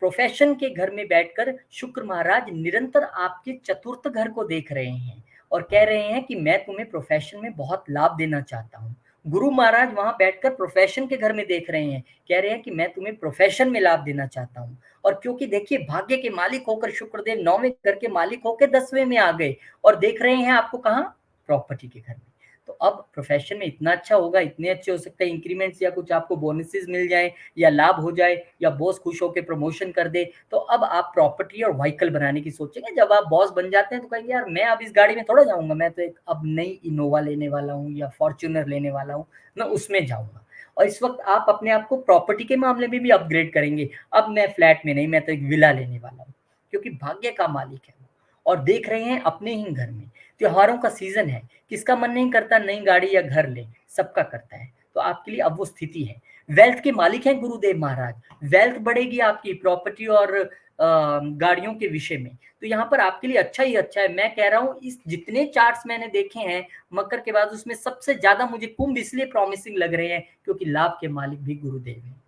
प्रोफेशन के घर में बैठकर शुक्र महाराज निरंतर आपके चतुर्थ घर को देख रहे हैं और कह रहे हैं कि मैं तुम्हें प्रोफेशन में बहुत लाभ देना चाहता हूँ। गुरु महाराज वहां बैठकर प्रोफेशन के घर में देख रहे हैं, कह रहे हैं कि मैं तुम्हें प्रोफेशन में लाभ देना चाहता हूँ। और क्योंकि देखिए भाग्य के मालिक होकर शुक्रदेव 9वें घर के मालिक होकर 10वें में आ गए और देख रहे हैं आपको कहाँ, प्रॉपर्टी के घर में। तो अब प्रोफेशन में इतना अच्छा होगा, इतने अच्छे हो सकते हैं इंक्रीमेंट्स या कुछ आपको बोनसेस मिल जाए या लाभ हो जाए या बॉस खुश होकर प्रमोशन कर दे, तो अब आप प्रॉपर्टी और व्हीकल बनाने की सोचेंगे। जब आप बॉस बन जाते हैं तो कहेंगे यार मैं अब इस गाड़ी में थोड़ा जाऊंगा, मैं तो एक अब नई इनोवा लेने वाला हूँ या फॉर्च्यूनर लेने वाला हूँ, मैं उसमें जाऊंगा। और इस वक्त आप अपने आप को प्रॉपर्टी के मामले में भी अपग्रेड करेंगे। अब मैं फ्लैट में नहीं, मैं तो एक विला लेने वाला हूँ, क्योंकि भाग्य का मालिक है वो। और देख रहे हैं अपने ही घर में त्योहारों का सीजन है, किसका मन नहीं करता नई गाड़ी या घर ले, सबका करता है। तो आपके लिए अब वो स्थिति है। वेल्थ के मालिक हैं गुरुदेव महाराज, वेल्थ बढ़ेगी आपकी प्रॉपर्टी और गाड़ियों के विषय में। तो यहाँ पर आपके लिए अच्छा ही अच्छा है। मैं कह रहा हूँ इस जितने चार्ट्स मैंने देखे हैं मकर के बाद, उसमें सबसे ज्यादा मुझे कुंभ इसलिए प्रॉमिसिंग लग रहे हैं क्योंकि लाभ के मालिक भी गुरुदेव हैं।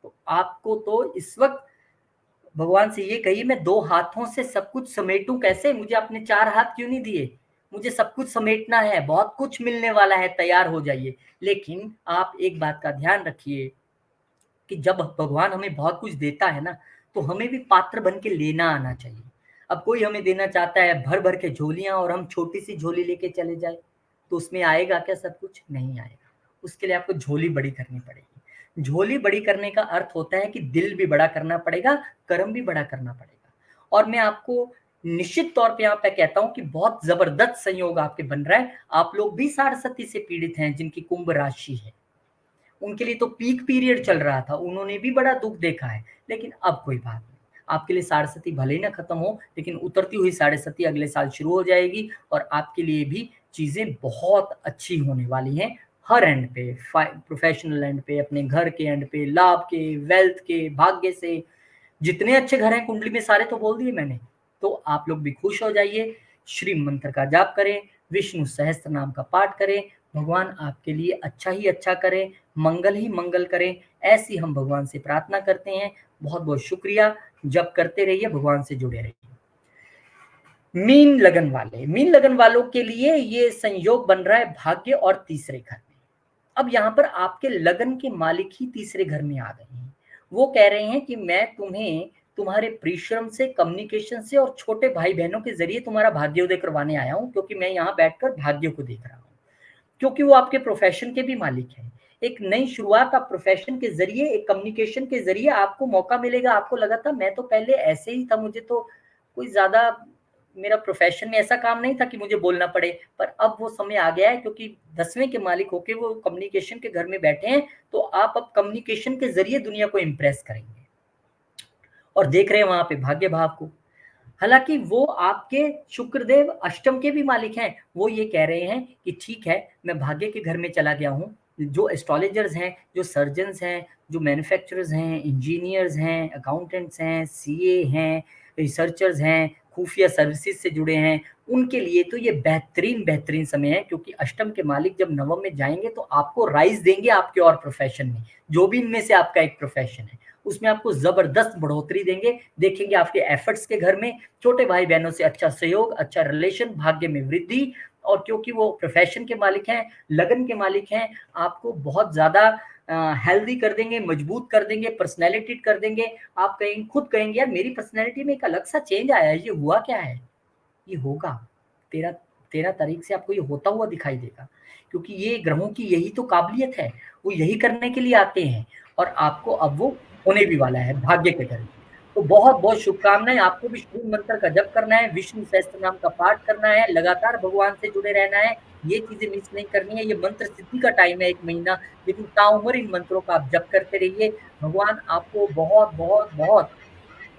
तो आपको तो इस वक्त भगवान से ये कहिए मैं 2 हाथों से सब कुछ समेटूं कैसे, मुझे अपने 4 हाथ क्यों नहीं दिए, मुझे सब कुछ समेटना है, बहुत कुछ मिलने वाला है, तैयार हो जाइए। लेकिन आप एक बात का ध्यान रखिए कि जब भगवान हमें बहुत कुछ देता है ना, तो हमें भी पात्र बन के लेना आना चाहिए। अब कोई हमें देना चाहता है भर भर के झोलियां और हम छोटी सी झोली लेके चले जाए, तो उसमें आएगा क्या सब कुछ? नहीं आएगा। उसके लिए आपको झोली बड़ी करनी पड़ेगी। झोली बड़ी करने का अर्थ होता है कि दिल भी बड़ा करना पड़ेगा, कर्म भी बड़ा करना पड़ेगा। और मैं आपको निश्चित तौर पे यहाँ पे कहता हूँ कि बहुत जबरदस्त संयोग आपके बन रहा है। आप लोग भी सारस्वती से पीड़ित हैं, जिनकी कुंभ राशि है, उनके लिए तो पीक पीरियड चल रहा था, उन्होंने भी बड़ा दुख देखा है। लेकिन अब कोई बात नहीं, आपके लिए सारस्वती भले ही ना खत्म हो, लेकिन उतरती हुई सारस्वती अगले साल शुरू हो जाएगी और आपके लिए भी चीजें बहुत अच्छी होने वाली हैं। हर एंड पे, प्रोफेशनल एंड पे, अपने घर के एंड पे, लाभ के, वेल्थ के, भाग्य से, जितने अच्छे घर हैं कुंडली में सारे तो बोल दिए मैंने। तो आप लोग भी खुश हो जाइए, श्री मंत्र का जाप करें, विष्णु सहस्त्र नाम का पाठ करें, भगवान आपके लिए अच्छा ही अच्छा करें, मंगल ही मंगल करें, ऐसी हम भगवान से प्रार्थना करते हैं। बहुत बहुत शुक्रिया। जब करते रहिए, भगवान से जुड़े रहिए। मीन लगन वालों के लिए ये संयोग बन रहा है भाग्य और तीसरे घर में। अब यहाँ पर आपके लगन के मालिक ही तीसरे घर में आ गए हैं। वो कह रहे हैं कि मैं तुम्हें तुम्हारे परिश्रम से, कम्युनिकेशन से और छोटे भाई बहनों के जरिए तुम्हारा भाग्योदय करवाने आया हूँ, क्योंकि मैं यहाँ बैठकर भाग्य को देख रहा हूँ। क्योंकि वो आपके प्रोफेशन के भी मालिक हैं। एक नई शुरुआत आप प्रोफेशन के जरिए, एक कम्युनिकेशन के जरिए आपको मौका मिलेगा। आपको लगा था मैं तो पहले ऐसे ही था, मुझे तो कोई ज्यादा मेरा प्रोफेशन में ऐसा काम नहीं था कि मुझे बोलना पड़े, पर अब वो समय आ गया है क्योंकि 10वें के मालिक होके वो कम्युनिकेशन के घर में बैठे हैं। तो आप अब कम्युनिकेशन के जरिए दुनिया को इम्प्रेस करेंगे और देख रहे हैं वहां पे भाग्य भाव को। हालांकि वो आपके शुक्रदेव अष्टम के भी मालिक हैं। वो ये कह रहे हैं कि ठीक है, मैं भाग्य के घर में चला गया हूँ। जो एस्ट्रोलॉजर्स हैं, जो सर्जन्स हैं, जो मैन्युफैक्चरर्स हैं, इंजीनियर्स हैं, अकाउंटेंट्स हैं, सीए हैं, रिसर्चर्स हैं, खुफिया सर्विसेज से जुड़े हैं, उनके लिए तो ये बेहतरीन समय है। क्योंकि अष्टम के मालिक जब नवम में जाएंगे तो आपको राइज देंगे आपके और प्रोफेशन में, जो भी इनमें से आपका एक प्रोफेशन है उसमें आपको जबरदस्त बढ़ोतरी देंगे। देखेंगे आपके एफर्ट्स के घर में, छोटे भाई बहनों से अच्छा सहयोग, अच्छा रिलेशन, भाग्य में वृद्धि। और क्योंकि वो प्रोफेशन के मालिक हैं, लगन के मालिक हैं, आपको बहुत ज्यादा हेल्दी कर देंगे, मजबूत कर देंगे, पर्सनैलिटी कर देंगे। आप कहेंगे, खुद कहेंगे यार मेरी पर्सनैलिटी में एक अलग सा चेंज आया है, ये हुआ क्या है? ये होगा 13 तारीख से आपको ये होता हुआ दिखाई देगा। क्योंकि ये ग्रहों की यही तो काबिलियत है, वो यही करने के लिए आते हैं और आपको अब वो होने भी वाला है भाग्य के घर। तो बहुत बहुत शुभकामनाएं। आपको भी श्री मंत्र का जप करना है, विष्णु सहस्त्र नाम का पाठ करना है, लगातार भगवान से जुड़े रहना है, ये चीजें मिस नहीं करनी है। ये मंत्र सिद्धि का टाइम है 1 महीना, लेकिन ताउम्र इन मंत्रों का आप जप करते रहिए। भगवान आपको बहुत बहुत बहुत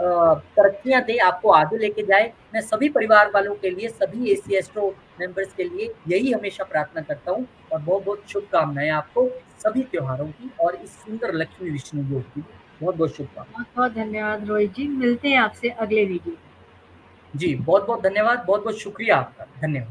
तरक्कियां दे, आपको आगे लेके जाए। मैं सभी परिवार वालों के लिए, सभी एसी एस्ट्रो मेंबर्स के लिए यही हमेशा प्रार्थना करता हूँ। और बहुत बहुत शुभकामनाएं आपको सभी त्योहारों की और इस सुंदर लक्ष्मी विष्णु योग की बहुत बहुत शुभकामनाएं। बहुत बहुत धन्यवाद रोहित जी, मिलते हैं आपसे अगले वीडियो। जी बहुत बहुत धन्यवाद, बहुत बहुत शुक्रिया आपका, धन्यवाद।